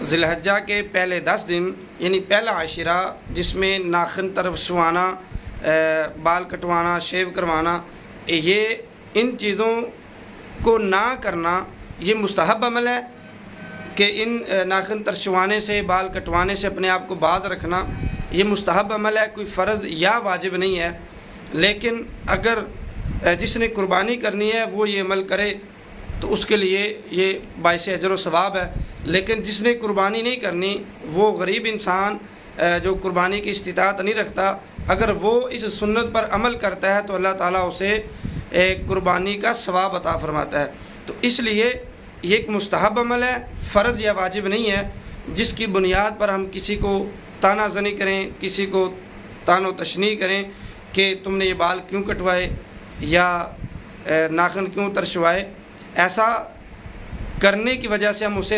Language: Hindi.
ज़िलहज्जा के पहले 10 दिन यानी पहला आशिरा, जिसमें नाखून तरफशवाना, बाल कटवाना, शेव करवाना, ये इन चीज़ों को ना करना ये मुस्तहब अमल है कि इन नाखून तरशवाने से, बाल कटवाने से अपने आप को बाज रखना ये मुस्तहब अमल है, कोई फ़र्ज़ या वाजिब नहीं है। लेकिन अगर जिसने कुर्बानी करनी है वो ये अमल करे तो उसके लिए ये बाइस अजर व सवाब है। लेकिन जिसने कुर्बानी नहीं करनी, वो गरीब इंसान जो कुर्बानी की इस्तिताअत नहीं रखता, अगर वो इस सुन्नत पर अमल करता है तो अल्लाह ताला उसे कुर्बानी का सवाब अता फरमाता है। तो इसलिए ये एक मुस्तहब अमल है, फ़र्ज़ या वाजिब नहीं है, जिसकी बुनियाद पर हम किसी को ताना ज़नी करें, किसी को तानो तशनी करें कि तुमने ये बाल क्यों कटवाए या नाखून क्यों तरशवाए। ऐसा करने की वजह से हम उसे